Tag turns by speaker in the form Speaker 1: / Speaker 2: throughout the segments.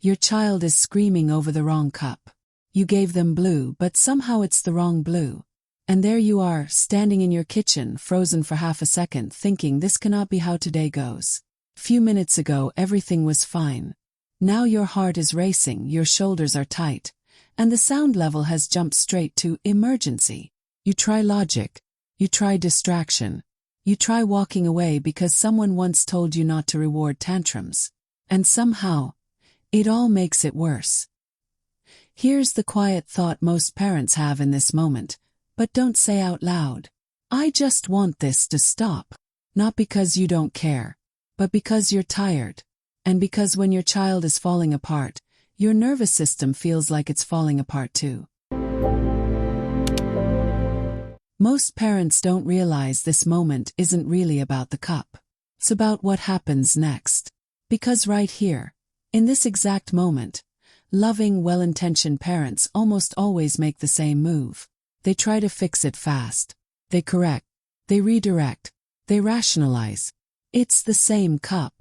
Speaker 1: Your child is screaming over the wrong cup. You gave them blue, but somehow it's the wrong blue. And there you are, standing in your kitchen, frozen for half a second, thinking this cannot be how today goes. Few minutes ago everything was fine. Now your heart is racing, your shoulders are tight, and the sound level has jumped straight to emergency. You try logic. You try distraction. You try walking away because someone once told you not to reward tantrums. And somehow, it all makes it worse. Here's the quiet thought most parents have in this moment, but don't say out loud. I just want this to stop. Not because you don't care, but because you're tired. And because when your child is falling apart, your nervous system feels like it's falling apart too. Most parents don't realize this moment isn't really about the cup. It's about what happens next. Because right here, in this exact moment, loving, well-intentioned parents almost always make the same move. They try to fix it fast. They correct. They redirect. They rationalize. It's the same cup.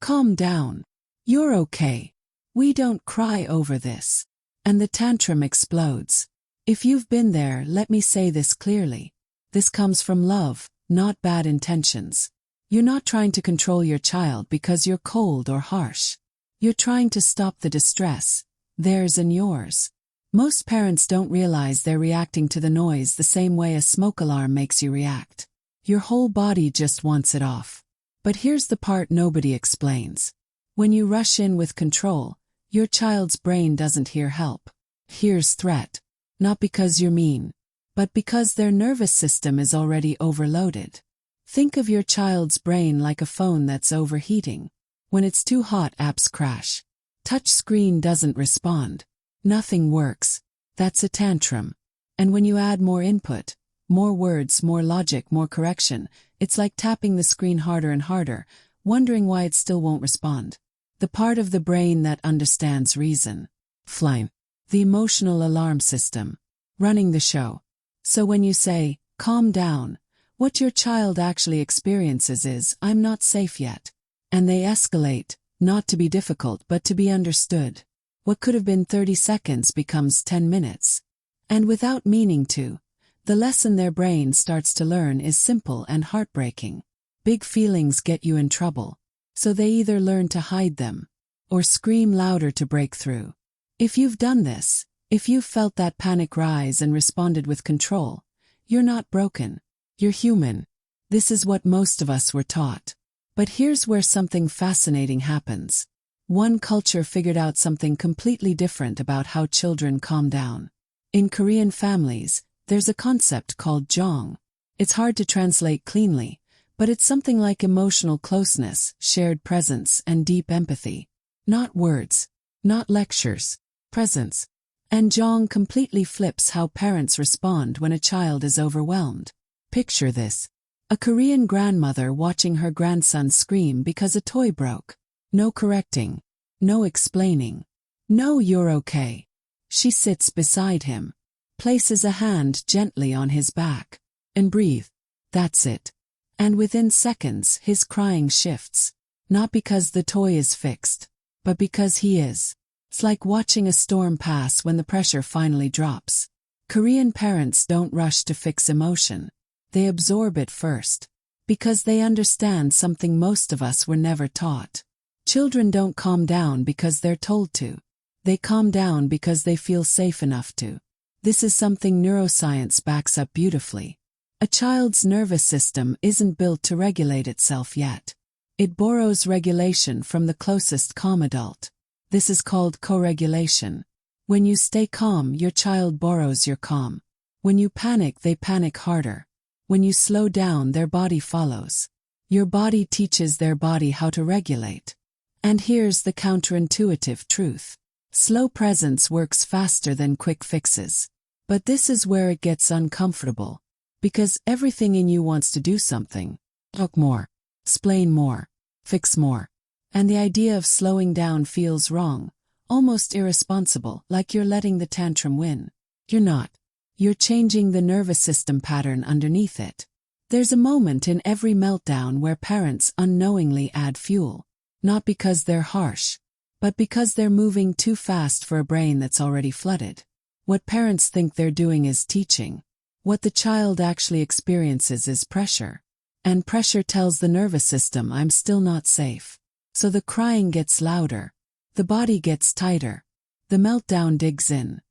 Speaker 1: Calm down. You're okay. We don't cry over this. And the tantrum explodes. If you've been there, let me say this clearly. This comes from love, not bad intentions. You're not trying to control your child because you're cold or harsh. You're trying to stop the distress, theirs and yours. Most parents don't realize they're reacting to the noise the same way a smoke alarm makes you react. Your whole body just wants it off. But here's the part nobody explains. When you rush in with control, your child's brain doesn't hear help. Hears threat. Not because you're mean, but because their nervous system is already overloaded. Think of your child's brain like a phone that's overheating. When it's too hot, apps crash. Touch screen doesn't respond. Nothing works. That's a tantrum. And when you add more input, more words, more logic, more correction, it's like tapping the screen harder and harder, wondering why it still won't respond. The part of the brain that understands reason. Fine. The emotional alarm system. Running the show. So when you say, calm down, what your child actually experiences is, I'm not safe yet. And they escalate, not to be difficult but to be understood. What could have been 30 seconds becomes 10 minutes. And without meaning to, the lesson their brain starts to learn is simple and heartbreaking. Big feelings get you in trouble. So they either learn to hide them, or scream louder to break through. If you've done this, if you've felt that panic rise and responded with control, you're not broken. You're human. This is what most of us were taught. But here's where something fascinating happens. One culture figured out something completely different about how children calm down. In Korean families, there's a concept called Jeong. It's hard to translate cleanly, but it's something like emotional closeness, shared presence, and deep empathy. Not words, not lectures, presence. And Jeong completely flips how parents respond when a child is overwhelmed. Picture this. A Korean grandmother watching her grandson scream because a toy broke. No correcting. No explaining. No, you're okay. She sits beside him. Places a hand gently on his back. And breathe. That's it. And within seconds, his crying shifts. Not because the toy is fixed, but because he is. It's like watching a storm pass when the pressure finally drops. Korean parents don't rush to fix emotion. They absorb it first. Because they understand something most of us were never taught. Children don't calm down because they're told to. They calm down because they feel safe enough to. This is something neuroscience backs up beautifully. A child's nervous system isn't built to regulate itself yet. It borrows regulation from the closest calm adult. This is called co-regulation. When you stay calm, your child borrows your calm. When you panic, they panic harder. When you slow down, their body follows. Your body teaches their body how to regulate. And here's the counterintuitive truth. Slow presence works faster than quick fixes. But this is where it gets uncomfortable. Because everything in you wants to do something. Talk more. Explain more. Fix more. And the idea of slowing down feels wrong, almost irresponsible, like you're letting the tantrum win. You're not. You're changing the nervous system pattern underneath it. There's a moment in every meltdown where parents unknowingly add fuel. Not because they're harsh, but because they're moving too fast for a brain that's already flooded. What parents think they're doing is teaching. What the child actually experiences is pressure. And pressure tells the nervous system, I'm still not safe. So the crying gets louder. The body gets tighter. The meltdown digs in.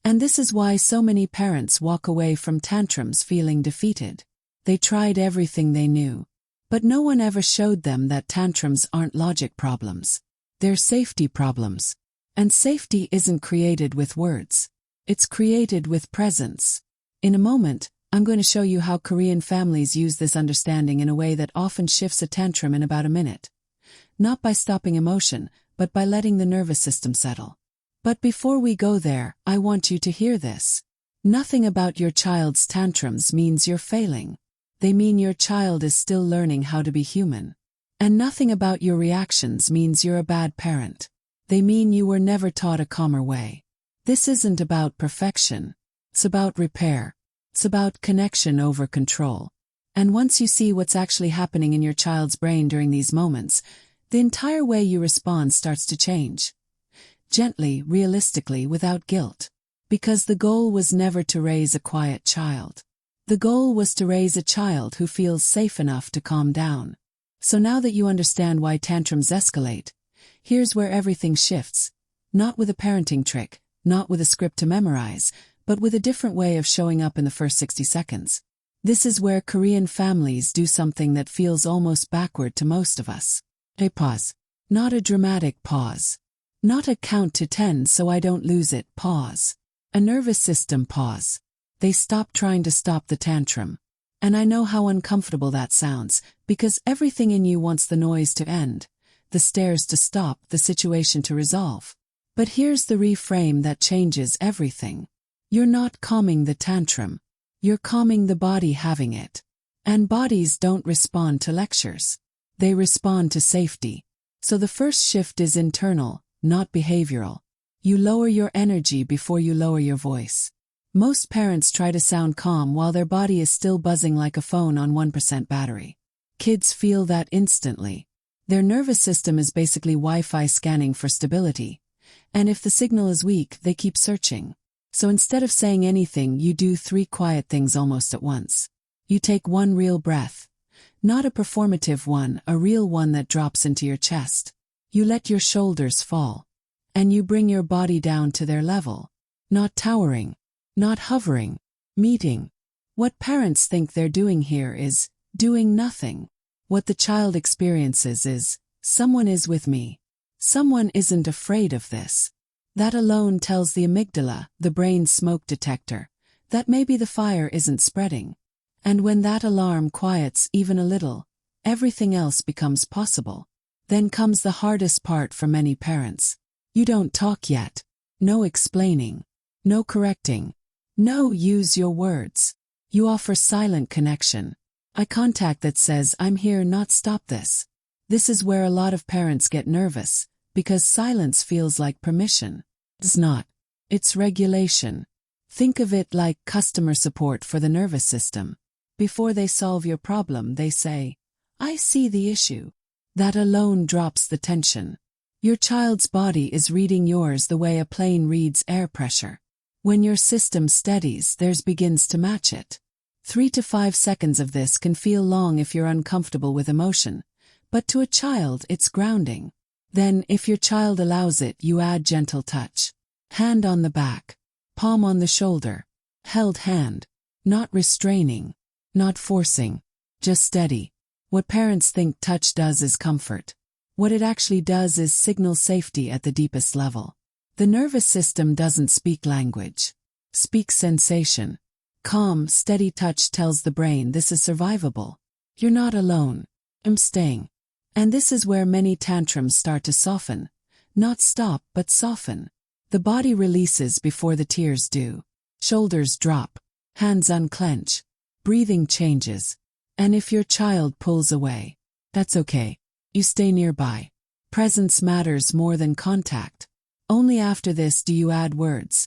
Speaker 1: And this is why so many parents walk away from tantrums feeling defeated. They tried everything they knew. But no one ever showed them that tantrums aren't logic problems. They're safety problems. And safety isn't created with words. It's created with presence. In a moment, I'm going to show you how Korean families use this understanding in a way that often shifts a tantrum in about a minute. Not by stopping emotion, but by letting the nervous system settle. But before we go there, I want you to hear this. Nothing about your child's tantrums means you're failing. They mean your child is still learning how to be human. And nothing about your reactions means you're a bad parent. They mean you were never taught a calmer way. This isn't about perfection. It's about repair. It's about connection over control. And once you see what's actually happening in your child's brain during these moments, the entire way you respond starts to change. Gently, realistically, without guilt. Because the goal was never to raise a quiet child. The goal was to raise a child who feels safe enough to calm down. So now that you understand why tantrums escalate, here's where everything shifts. Not with a parenting trick, not with a script to memorize, but with a different way of showing up in the first 60 seconds. This is where Korean families do something that feels almost backward to most of us. A pause. Not a dramatic pause. Not a count to 10 so I don't lose it pause. A nervous system pause. They stop trying to stop the tantrum. And I know how uncomfortable that sounds, because everything in you wants the noise to end, the stares to stop, the situation to resolve. But here's the reframe that changes everything. You're not calming the tantrum. You're calming the body having it. And bodies don't respond to lectures. They respond to safety. So the first shift is internal, not behavioral. You lower your energy before you lower your voice. Most parents try to sound calm while their body is still buzzing like a phone on 1% battery. Kids feel that instantly. Their nervous system is basically Wi-Fi scanning for stability. And if the signal is weak, they keep searching. So instead of saying anything, you do 3 quiet things almost at once. You take one real breath. Not a performative one, a real one that drops into your chest. You let your shoulders fall. And you bring your body down to their level. Not towering. Not hovering. Meeting. What parents think they're doing here is doing nothing. What the child experiences is, someone is with me. Someone isn't afraid of this. That alone tells the amygdala, the brain's smoke detector, that maybe the fire isn't spreading. And when that alarm quiets even a little, everything else becomes possible. Then comes the hardest part for many parents. You don't talk yet. No explaining. No correcting. No use your words. You offer silent connection. Eye contact that says, I'm here, not stop this. This is where a lot of parents get nervous, because silence feels like permission. It's not. It's regulation. Think of it like customer support for the nervous system. Before they solve your problem, they say, I see the issue. That alone drops the tension. Your child's body is reading yours the way a plane reads air pressure. When your system steadies, theirs begins to match it. 3 to 5 seconds of this can feel long if you're uncomfortable with emotion, but to a child it's grounding. Then, if your child allows it, you add gentle touch. Hand on the back. Palm on the shoulder. Held hand. Not restraining. Not forcing. Just steady. What parents think touch does is comfort. What it actually does is signal safety at the deepest level. The nervous system doesn't speak language. Speaks sensation. Calm, steady touch tells the brain this is survivable. You're not alone. I'm staying. And this is where many tantrums start to soften. Not stop, but soften. The body releases before the tears do. Shoulders drop. Hands unclench. Breathing changes. And if your child pulls away, that's okay. You stay nearby. Presence matters more than contact. Only after this do you add words.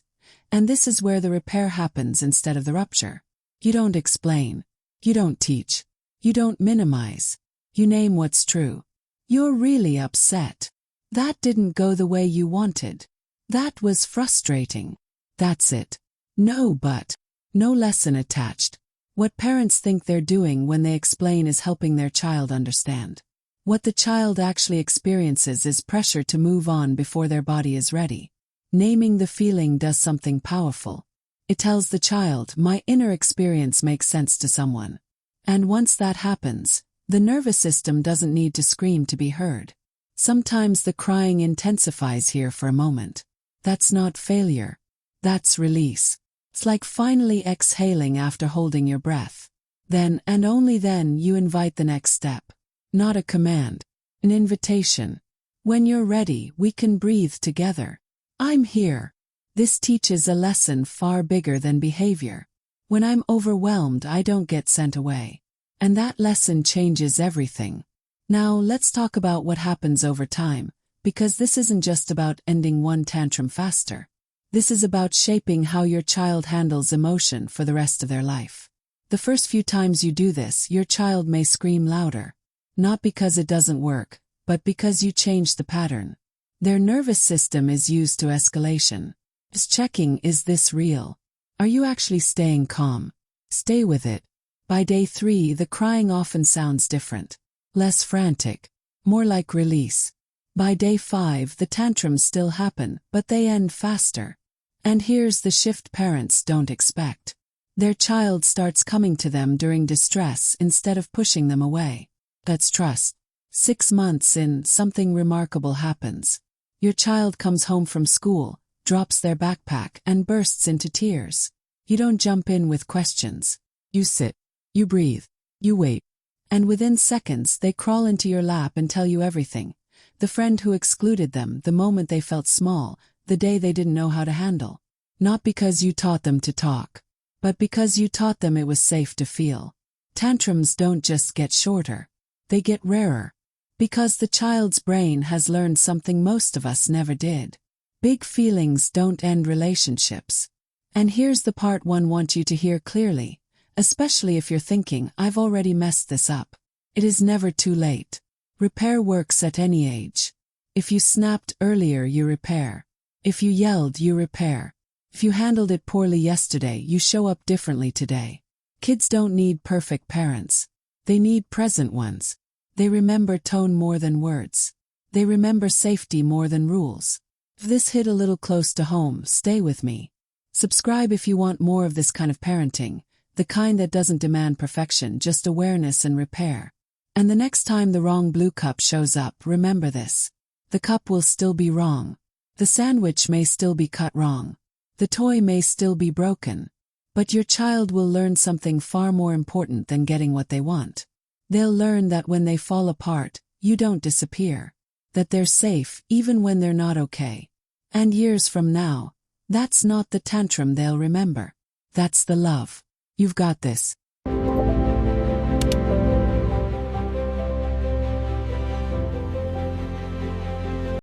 Speaker 1: And this is where the repair happens instead of the rupture. You don't explain. You don't teach. You don't minimize. You name what's true. You're really upset. That didn't go the way you wanted. That was frustrating. That's it. No but. No lesson attached. What parents think they're doing when they explain is helping their child understand. What the child actually experiences is pressure to move on before their body is ready. Naming the feeling does something powerful. It tells the child, my inner experience makes sense to someone. And once that happens, the nervous system doesn't need to scream to be heard. Sometimes the crying intensifies here for a moment. That's not failure. That's release. It's like finally exhaling after holding your breath. Then, and only then, you invite the next step. Not a command. An invitation. When you're ready, we can breathe together. I'm here. This teaches a lesson far bigger than behavior. When I'm overwhelmed, I don't get sent away. And that lesson changes everything. Now let's talk about what happens over time, because this isn't just about ending one tantrum faster. This is about shaping how your child handles emotion for the rest of their life. The first few times you do this, your child may scream louder. Not because it doesn't work, but because you changed the pattern. Their nervous system is used to escalation. Is checking, is this real? Are you actually staying calm? Stay with it. By day 3, the crying often sounds different. Less frantic. More like release. By day 5, the tantrums still happen, but they end faster. And here's the shift parents don't expect. Their child starts coming to them during distress instead of pushing them away. That's trust. 6 months in, something remarkable happens. Your child comes home from school, drops their backpack, and bursts into tears. You don't jump in with questions. You sit. You breathe. You wait. And within seconds, they crawl into your lap and tell you everything. The friend who excluded them, the moment they felt small, the day they didn't know how to handle. Not because you taught them to talk, but because you taught them it was safe to feel. Tantrums don't just get shorter. They get rarer. Because the child's brain has learned something most of us never did. Big feelings don't end relationships. And here's the part one wants you to hear clearly, especially if you're thinking, I've already messed this up. It is never too late. Repair works at any age. If you snapped earlier, you repair. If you yelled, you repair. If you handled it poorly yesterday, you show up differently today. Kids don't need perfect parents. They need present ones. They remember tone more than words. They remember safety more than rules. If this hit a little close to home, stay with me. Subscribe if you want more of this kind of parenting, the kind that doesn't demand perfection, just awareness and repair. And the next time the wrong blue cup shows up, remember this. The cup will still be wrong. The sandwich may still be cut wrong. The toy may still be broken. But your child will learn something far more important than getting what they want. They'll learn that when they fall apart, you don't disappear. That they're safe even when they're not okay. And years from now, that's not the tantrum they'll remember. That's the love. You've got this.